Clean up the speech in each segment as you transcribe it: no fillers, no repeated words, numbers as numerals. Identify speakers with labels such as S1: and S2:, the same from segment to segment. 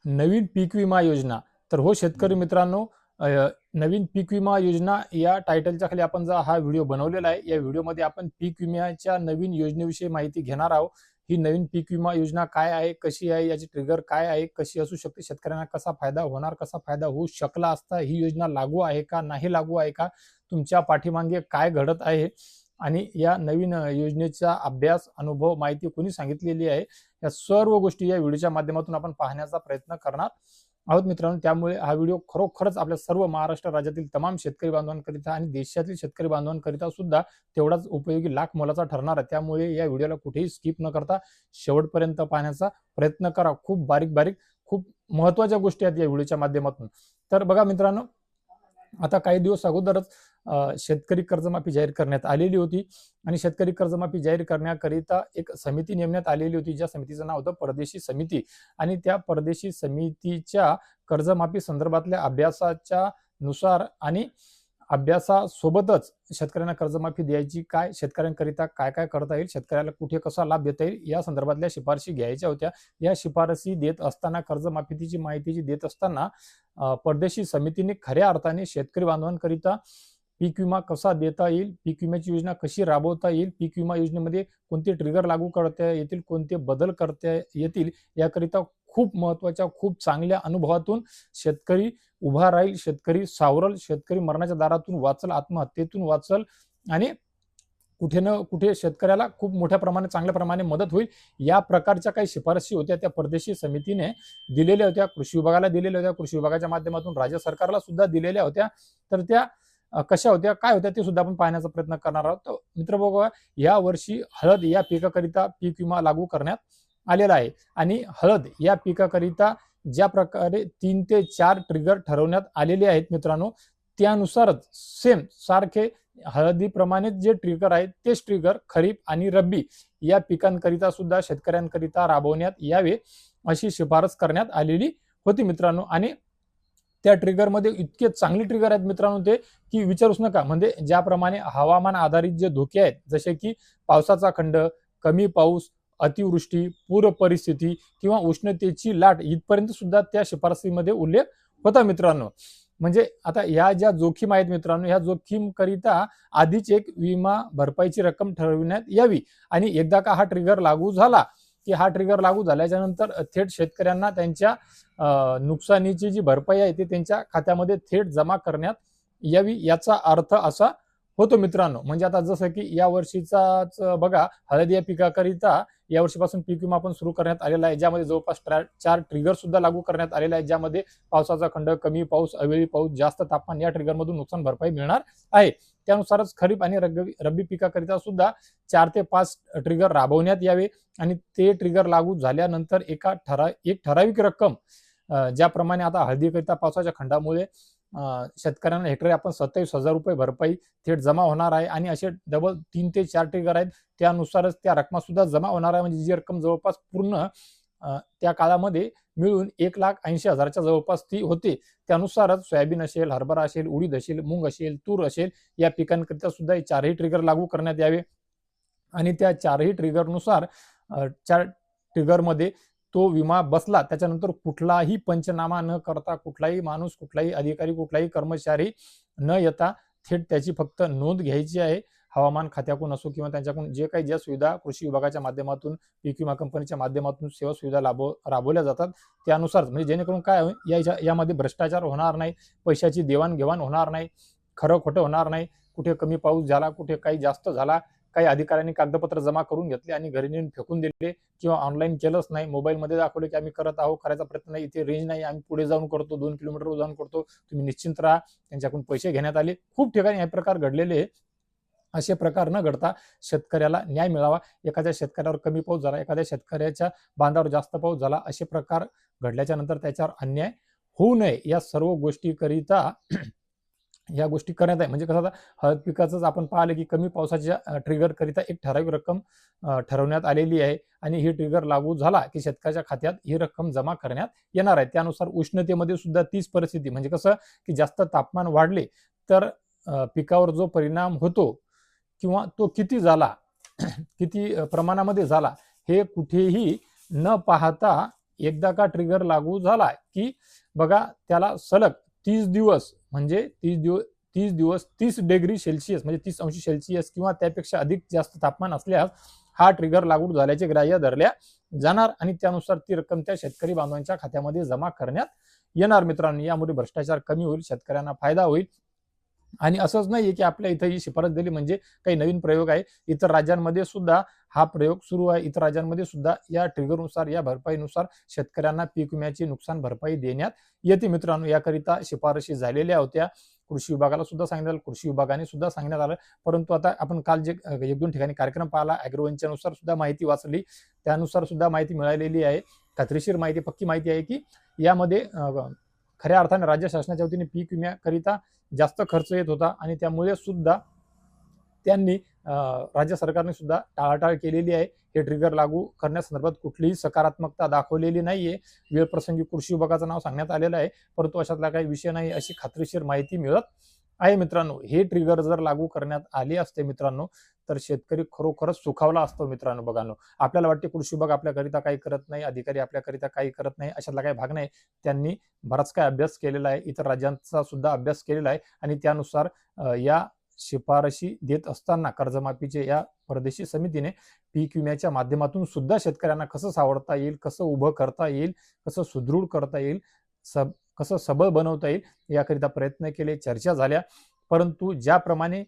S1: नवीन पीक विमा योजना। तर हो शेतकरी मित्रांनो, नवीन पीक विमा योजना या टायटलच्या खाली आपण जो हा व्हिडिओ बनवलेला आहे, या व्हिडिओमध्ये आपण पीक विम्याच्या नवीन योजनेविषयी माहिती घेणार आहोत। ही नवीन पीक विमा योजना काय आहे, कशी आहे, याची ट्रिगर काय आहे, कशी असू शकते, शेतकऱ्यांना कसा फायदा होणार, कसा फायदा होऊ शकला असता, ही योजना लागू आहे का, नाही लागू आहे का, तुमच्या पाठीमागे काय घडत आहे आणि या नवीन योजनेचा अभ्यास, अनुभव, माहिती कोणी सांगितलेली आहे, या सर्व गोष्टी या व्हिडिओच्या माध्यमातून आपण पाहण्याचा प्रयत्न करणार आहोत मित्रांनो। त्यामुळे हा व्हिडिओ खरोखरच आपल्या सर्व महाराष्ट्र राज्यातील तमाम शेतकरी बांधवांकरिता आणि देशातील शेतकरी बांधवांकरिता सुद्धा तेवढाच उपयोगी लाख मोलाचा ठरणार आहे। त्यामुळे या व्हिडिओला कुठेही स्किप न करता शेवटपर्यंत पाहण्याचा प्रयत्न करा। खूप बारीक बारीक खूप महत्त्वाच्या गोष्टी आहेत या व्हिडिओच्या माध्यमातून। तर बघा मित्रांनो, आता काही दिवस अगोदरच शेतकरी कर्जमाफी जाहीर करण्यात आलेली होती आणि शेतकरी कर्जमाफी जाहीर करण्याकरिता एक समिती नेमण्यात आलेली होती, ज्या समितीचं नाव होतं परदेशी समिती। आणि त्या परदेशी समितीच्या कर्जमाफी संदर्भातल्या अभ्यासाच्या नुसार आणि अभ्यासासोबतच शेतकऱ्यांना कर्जमाफी द्यायची काय, शेतकऱ्यांकरिता काय काय करता येईल, शेतकऱ्याला कुठे कसा लाभ देता येईल, या संदर्भातल्या शिफारशी घ्यायच्या होत्या। या शिफारसी देत असताना, कर्जमाफीची माहिती देत असताना परदेशी समितीने खऱ्या अर्थाने शेतकरी बांधवांकरिता पीक विमा कसा देता येईल, पीक विम्याची योजना कशी राबवता येईल, पीक विमा योजनेमध्ये कोणते ट्रिगर लागू करता येतील, कोणते बदल करता येतील, याकरिता खूप महत्त्वाच्या, खूप चांगल्या अनुभवातून शेतकरी उभा राहील, शेतकरी सावरल, शेतकरी मरणाच्या दारातून वाचल, आत्महत्येतून वाचल आणि कुठे ना कुठे शेतकऱ्याला खूप मोठ्या प्रमाणात, चांगल्या प्रमाणे मदत होईल, या प्रकारच्या काही शिफारशी होत्या त्या परदेशी समितीने दिलेल्या होत्या। कृषी विभागाला दिलेल्या होत्या, कृषी विभागाच्या माध्यमातून राज्य सरकारला सुद्धा दिलेल्या होत्या। तर त्या कशा होत्या, काय होत्या, ते सुद्धा आपण पाहण्याचा प्रयत्न करणार आहोत। तर मित्र बघा, या वर्षी हळद या पिकाकरिता पीक विमा लागू करण्यात आलेला आहे आणि हळद या पिकाकरिता ज्या प्रकारे 3 ते 4 ट्रिगर ठरवण्यात आलेले आहेत मित्रांनो, त्यानुसारच सेम सारखे हळदीप्रमाणे जे ट्रिगर आहेत तेच ट्रिगर खरीप आणि रब्बी या पिकांकरिता सुद्धा शेतकऱ्यांकरिता राबवण्यात यावे, अशी शिफारस करण्यात आलेली होती मित्रांनो। आणि त्या ट्रिगरमध्ये इतके चांगले ट्रिगर आहेत मित्रांनो ते, की विचारूच नका। म्हणजे ज्याप्रमाणे हवामान आधारित जे धोके आहेत, जसे की पावसाचा खंड, कमी पाऊस, अतिवृष्टी, पूर परिस्थिती किंवा उष्णतेची लाट, इथपर्यंत सुद्धा त्या शिफारसीमध्ये उल्लेख होता मित्रांनो। म्हणजे आता या ज्या जोखीम आहेत मित्रांनो, ह्या जोखीम करिता आधीच एक विमा भरपाईची रक्कम ठरविण्यात यावी आणि एकदा का हा ट्रिगर लागू झाला की हा ट्रिगर लागू झाल्याच्या नंतर थेट शेतकऱ्यांना त्यांच्या नुकसानीची जी भरपाई आहे ती त्यांच्या खात्यामध्ये थेट जमा करण्यात यावी, याचा अर्थ असा होतो मित्रांनो। म्हणजे आता जसं की या वर्षीचाच बघा, हळद या पिकाकरिता या वर्षीपासून पीक विमा आपण सुरू करण्यात आलेला आहे, ज्यामध्ये जवळपास 4 ट्रिगर सुद्धा लागू करण्यात आलेला आहे, ज्यामध्ये पावसाचा खंड, कमी पाऊस, अवेळी पाऊस, जास्त तापमान या ट्रिगरमधून नुकसान भरपाई मिळणार आहे। त्यानुसारच खरीप आणि रब्बी पिकाकरिता सुद्धा 4 ते 5 ट्रिगर राबवण्यात यावे आणि ते ट्रिगर लागू झाल्यानंतर एक ठराविक रक्कम, ज्याप्रमाणे आता हळदीकरिता पावसाच्या खंडामुळे शेतकऱ्यांना हेक्टरी आपण 27,000 रुपये भरपाई थेट जमा होणार आहे आणि असे डबल 3 ते 4 ट्रिगर आहेत, त्यानुसारच त्या रक्कमा सुद्धा जमा होणार आहे। म्हणजे जी रक्कम जवळपास पूर्ण त्या काळामध्ये मिळून 1,80,000च्या जवळपास ती होते। त्यानुसारच सोयाबीन असेल, हरभरा असेल, उडीद असेल, मूग असेल, तूर असेल, या पिकांकरिता सुद्धा 4ही ट्रिगर लागू करण्यात यावे आणि त्या 4ही ट्रिगरनुसार 4 ट्रिगरमध्ये तो विमा बसला त्याच्यानंतर कुठलाही पंचनामा न करता, कुठलाही माणूस, कुठलाही अधिकारी, कुठलाही कर्मचारी न येता थेट त्याची फक्त नोंद घ्यायची आहे। हवामान खात्याकडून असो किंवा त्यांच्याकडून जे काही ज्या सुविधा कृषी विभागाच्या माध्यमातून, पीक विमा कंपनीच्या माध्यमातून सेवा सुविधा राबवल्या जातात त्यानुसार, म्हणजे जेणेकरून काय होईल, यामध्ये भ्रष्टाचार होणार नाही, पैशाची देवाणघेवाण होणार नाही, खरं खोटं होणार नाही, कुठे कमी पाऊस झाला, कुठे काही जास्त झाला, काही अधिकाऱ्यांनी कागदपत्र जमा करून घेतले आणि घरी नेऊन फेकून दिले किंवा ऑनलाईन केलंच नाही, मोबाईलमध्ये दाखवले की आम्ही करत आहोत, करायचा प्रयत्न नाही, इथे रेंज नाही, आम्ही पुढे जाऊन करतो, 2 किलोमीटर जाऊन करतो, तुम्ही निश्चिंत राहा, त्यांच्याकडून पैसे घेण्यात आले। खूप ठिकाणी हे प्रकार घडलेले। असे प्रकार न घडता शेतकऱ्याला न्याय मिळावा, एखाद्या शेतकऱ्यावर कमी पाऊस झाला, एखाद्या शेतकऱ्याच्या बांधावर जास्त पाऊस झाला, असे प्रकार घडल्याच्या नंतर त्याच्यावर अन्याय होऊ नये, या सर्व गोष्टीकरिता या गोष्टी करण्यात आहे। म्हणजे कसं, आता हळद पिकाचंच आपण पाहिलं की कमी पावसाच्या ट्रिगर करिता एक ठराविक रक्कम ठरवण्यात आलेली आहे आणि ही ट्रिगर लागू झाला की शेतकऱ्याच्या खात्यात ही रक्कम जमा करण्यात येणार आहे। त्यानुसार उष्णतेमध्ये सुद्धा तीच परिस्थिती, म्हणजे कसं की जास्त तापमान वाढले तर पिकावर जो परिणाम होतो किंवा तो किती झाला, किती प्रमाणामध्ये झाला, हे कुठेही न पाहता एकदा का ट्रिगर लागू झाला की बघा त्याला सलग 30 दिवस म्हणजे 30 डिग्री सेल्सिअस म्हणजे 30 अंश सेल्सिअस किंवा त्यापेक्षा अधिक जास्त तापमान असल्यास हा ट्रिगर लागू झाल्याचे ग्राह्य धरल्या जाणार आणि त्यानुसार ती रक्कम त्या शेतकरी बांधवांच्या खात्यामध्ये जमा करण्यात येणार. मित्रांनो, यामुळे भ्रष्टाचार कमी होईल, शेतकऱ्यांना फायदा होईल. आणि असंच नाहीये की आपल्या इथं ही शिफारस दिली म्हणजे काही नवीन प्रयोग आहे. इतर राज्यांमध्ये सुद्धा हा प्रयोग सुरू आहे. इतर राज्यांमध्ये सुद्धा या ट्रिगरनुसार, या भरपाईनुसार शेतकऱ्यांना पीक विम्याची नुकसान भरपाई देण्यात येते. मित्रांनो, याकरिता शिफारशी झालेल्या होत्या. कृषी विभागाला सुद्धा सांगण्यात आलं, कृषी विभागाने सुद्धा सांगण्यात आलं. परंतु आता आपण काल जे 1-2 ठिकाणी कार्यक्रम पाहिला, ॲग्रोवनच्या नुसार सुद्धा माहिती वाचली, त्यानुसार सुद्धा माहिती मिळालेली आहे. खात्रीशीर माहिती, पक्की माहिती आहे की यामध्ये खऱ्या अर्थाने राज्य शासनाच्या वतीने पीक विम्याकरिता जास्त खर्च येत होता आणि त्यामुळे सुद्धा त्यांनी राज्य सरकारने सुद्धा टाळाटाळ केलेली आहे. हे ट्रिगर लागू करण्यासंदर्भात कुठलीही सकारात्मकता दाखवलेली नाहीये. वेळप्रसंगी कृषी विभागाचं नाव सांगण्यात आलेलं आहे, परंतु अशातला काही विषय नाही अशी खात्रीशीर माहिती मिळत आहे. मित्रांनो, हे ट्रिगर जर लागू करण्यात आले असते मित्रांनो तर शेतकरी खरोखरच सुखावला असतो. मित्रांनो, बघानो, आपल्याला वाटते कृषी विभाग आपल्याकरिता काही करत नाही, अधिकारी आपल्याकरिता काही करत नाही, अशातला काही भाग नाही. त्यांनी बराच काही अभ्यास केलेला आहे, इतर राज्यांचा सुद्धा अभ्यास केलेला आहे आणि त्यानुसार या शिफारशी देत असताना कर्जमाफीचे या परदेशी समितीने पीक विम्याच्या माध्यमातून सुद्धा शेतकऱ्यांना कसं सावरता येईल, कसं उभं करता येईल, कसं सुदृढ करता येईल, कसं सबळ बनवता येईल याकरिता प्रयत्न केले, चर्चा झाल्या. परंतु ज्याप्रमाणे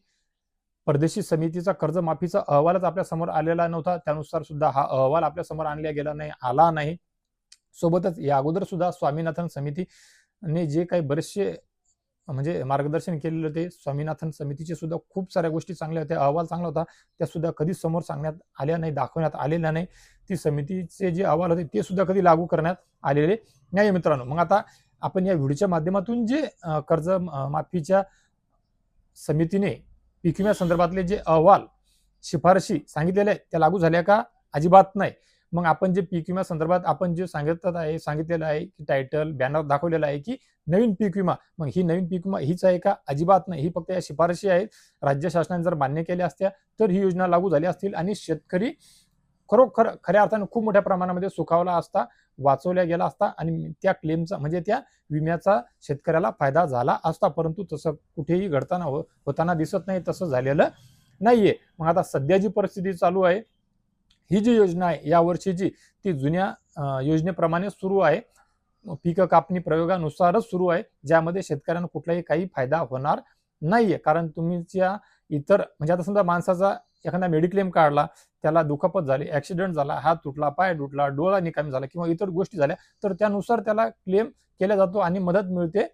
S1: परदेशी समितीचा कर्जमाफीचा अहवालच आपल्या समोर आलेला नव्हता, त्यानुसार सुद्धा हा अहवाल आपल्या समोर आणला गेला नाही, आला नाही. सोबतच या अगोदर सुद्धा स्वामीनाथन समितीने जे काही बरेचसे म्हणजे मार्गदर्शन केलेलं होते, स्वामीनाथन समितीचे सुद्धा खूप साऱ्या गोष्टी चांगल्या होत्या, अहवाल चांगला होता, त्या सुद्धा कधी समोर सांगण्यात आल्या नाही, दाखवण्यात आलेल्या नाही. ती समितीचे जे अहवाल होते ते सुद्धा कधी लागू करण्यात आलेले नाही. मित्रांनो, मग आता आपण या व्हिडिओच्या माध्यमातून जे कर्ज माफीच्या समितीने पीक विम्या संदर्भातले जे अहवाल शिफारशी सांगितलेले आहेत त्या लागू झाल्या का? अजिबात नाही. मग आपण जे पीक विम्या संदर्भात आपण जे सांगितलेलं आहे की टायटल बॅनर दाखवलेला आहे की नवीन पीक विमा, मग ही नवीन पीक विमा हीच आहे का? अजिबात नाही. ही फक्त या शिफारशी आहेत. राज्य शासनाने जर मान्य केल्या असत्या तर ही योजना लागू झाली असतील आणि शेतकरी खरोखर खऱ्या अर्थाने खूप मोठ्या प्रमाणामध्ये सुखावला असता, वाचवल्या गेला असता आणि त्या क्लेमचा म्हणजे त्या विम्याचा शेतकऱ्याला फायदा झाला असता. परंतु तसं कुठेही घडताना होताना दिसत नाही, तसं झालेलं नाहीये. मग आता सध्या जी परिस्थिती चालू आहे, ही जी योजना आहे या वर्षीची ती जुन्या योजनेप्रमाणे सुरू आहे, पीक कापणी प्रयोगानुसारच सुरू आहे, ज्यामध्ये शेतकऱ्यांना कुठलाही काही फायदा होणार नाहीये. कारण तुमच्या इतर म्हणजे आता समजा माणसाचा एखादा मेडिक्लेम काढला, त्याला दुखापत झाली, ऍक्सिडेंट झाला, हात तुटला, पाय तुटला, डोळा निकामी झाला किंवा इतर गोष्टी झाल्या तर त्यानुसार त्याला क्लेम केला जातो आणि मदत मिळते,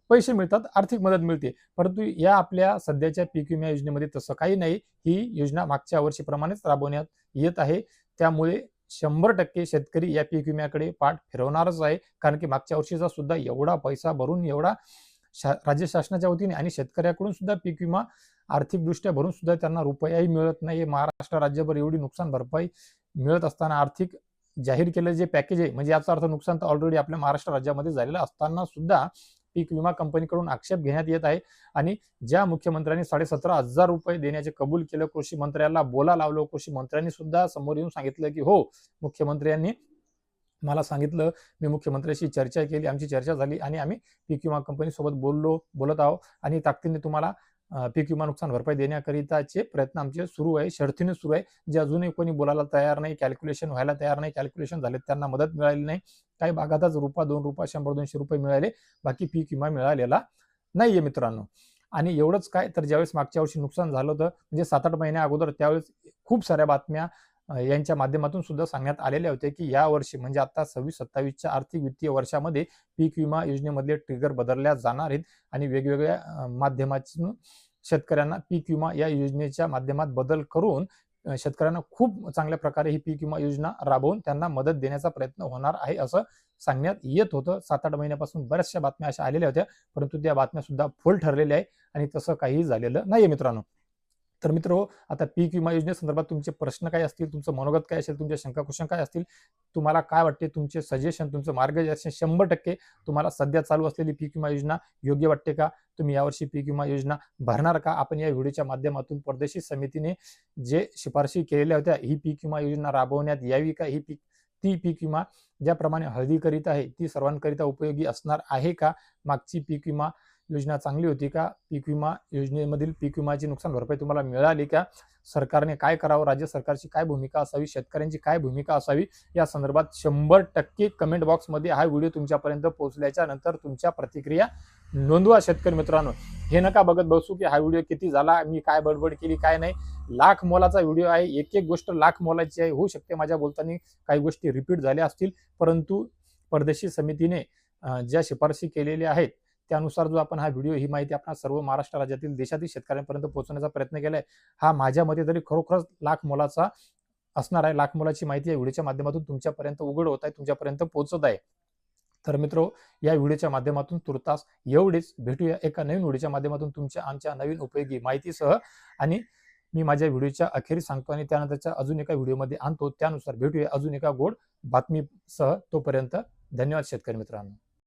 S1: पैसे मिळतात, आर्थिक मदत मिळते. परंतु या आपल्या सध्याच्या पीक विमा योजनेमध्ये तसं काही नाही. ही योजना मागच्या वर्षीप्रमाणेच राबवण्यात येत आहे. त्यामुळे 100% शेतकरी या पीक विम्याकडे पाठ फिरवणारच आहे. कारण की मागच्या वर्षीचा सुद्धा एवढा पैसा भरून, एवढा राज्य शासनाच्या वतीने आणि शेतकऱ्याकडून सुद्धा पीक विमा आर्थिकदृष्ट्या भरून सुद्धा त्यांना रुपयाही मिळत नाही. महाराष्ट्र राज्यभर एवढी नुकसान भरपाई मिळत असताना आर्थिक जाहीर केलेलं जे पॅकेज आहे, म्हणजे याचा अर्थ नुकसान तर ऑलरेडी आपल्या महाराष्ट्र राज्यामध्ये झालेलं असताना सुद्धा पीक विमा कंपनीकडून आक्षेप घेण्यात येत आहे. आणि ज्या मुख्यमंत्र्यांनी 17,500 रुपये देण्याचे कबूल केलं, कृषी मंत्र्याला बोला लावलं, कृषी मंत्र्यांनी सुद्धा समोर येऊन सांगितलं की हो, मुख्यमंत्र्यांनी मला सांगितलं, मी मुख्यमंत्र्यांशी चर्चा केली, आमची चर्चा झाली आणि आम्ही पीक विमा कंपनीसोबत बोलत आहोत आणि ताकदीने तुम्हाला पीक विमा नुकसान भरपाई देण्याकरिताचे प्रयत्न आमचे सुरू आहे, शर्थीने सुरू आहे. जे अजूनही कोणी बोलायला तयार नाही, कॅल्क्युलेशन व्हायला तयार नाही, कॅल्क्युलेशन झाले त्यांना मदत मिळाली नाही. काही भागातच ₹1, ₹2, ₹100-200 रुपये मिळाले, बाकी पीक विमा मिळालेला नाहीये. मित्रांनो, आणि एवढंच काय तर ज्यावेळेस मागच्या वर्षी नुकसान झालं होतं म्हणजे 7-8 महिन्या अगोदर, त्यावेळेस खूप साऱ्या बातम्या यांच्या माध्यमातून सुद्धा सांगण्यात आलेले होते की या वर्षी म्हणजे आता 26-27च्या आर्थिक वित्तीय वर्षामध्ये पीक विमा योजनेमधले ट्रिगर बदलल्या जाणार आहेत आणि वेगवेगळ्या माध्यमातून शेतकऱ्यांना पीक विमा या योजनेच्या माध्यमात बदल करून शेतकऱ्यांना खूप चांगल्या प्रकारे ही पीक विमा योजना राबवून त्यांना मदत देण्याचा प्रयत्न होणार आहे असं सांगण्यात येत होतं. 7-8 महिन्यापासून बऱ्याचशा बातम्या अशा आलेल्या होत्या, परंतु त्या बातम्या सुद्धा फोल ठरलेल्या आहे आणि तसं काही झालेलं नाहीये. मित्रांनो, तर मित्र आता पीक विमा योजनेसंदर्भात तुमचे प्रश्न काय असतील, तुमचं मनोगत काय असेल, तुमच्या शंका कुशंका काय असतील, तुम्हाला काय वाटते, तुमचे सजेशन, तुमचं मार्गदर्शन 100% तुम्हाला सध्या चालू असलेली पीक विमा योजना योग्य वाटते का? तुम्ही यावर्षी पीक विमा योजना भरणार का? आपण या व्हिडिओच्या माध्यमातून परदेशी समितीने जे शिफारशी केलेल्या होत्या, ही पीक विमा योजना राबवण्यात यावी का, ही ती पीक विमा ज्याप्रमाणे हळदीकरिता आहे ती सर्वांकरिता उपयोगी असणार आहे का? मागची पीक विमा योजना चांगली होती का? पीक विमा योजनेमधील पीक विमाची नुकसान भरपाई तुम्हाला मिळाली का? सरकारने काय करावं? राज्य सरकारची काय भूमिका असावी? शेतकऱ्यांची काय भूमिका असावी? या संदर्भात 100% कमेंट बॉक्समध्ये हा व्हिडिओ तुमच्यापर्यंत पोहोचल्याच्या नंतर तुमच्या प्रतिक्रिया नोंदवा शेतकरी मित्रांनो. हे नका बघत बसू की हा व्हिडिओ किती झाला, मी काय बडबड केली काय नाही. लाख मोलाचा व्हिडिओ आहे, एक एक गोष्ट लाख मोलाची आहे. होऊ शकते माझ्या बोलताना काही गोष्टी रिपीट झाल्या असतील, परंतु परदेशी समितीने ज्या शिफारशी केलेल्या आहेत त्यानुसार जो आपण हा व्हिडिओ ही माहिती आपण सर्व महाराष्ट्र राज्यातील देशातील शेतकऱ्यांपर्यंत पोहोचवण्याचा प्रयत्न केलाय. हा माझ्या मते तरी खरोखरच लाख मोलाचा असणार आहे. लाख मोलाची माहिती या व्हिडिओच्या माध्यमातून तुमच्यापर्यंत उघड होत आहे, तुमच्यापर्यंत पोहोचत आहे. तर मित्रो, या व्हिडिओच्या माध्यमातून तुर्तास एवढेच. भेटूया एका नवीन व्हिडिओच्या माध्यमातून तुमच्या आमच्या नवीन उपयोगी माहितीसह. आणि मी माझ्या व्हिडिओच्या अखेरी सांगतो आणि त्यानंतरच्या अजून एका व्हिडिओमध्ये आणतो. त्यानुसार भेटूया अजून एका गोड बातमीसह. तोपर्यंत धन्यवाद शेतकरी मित्रांनो.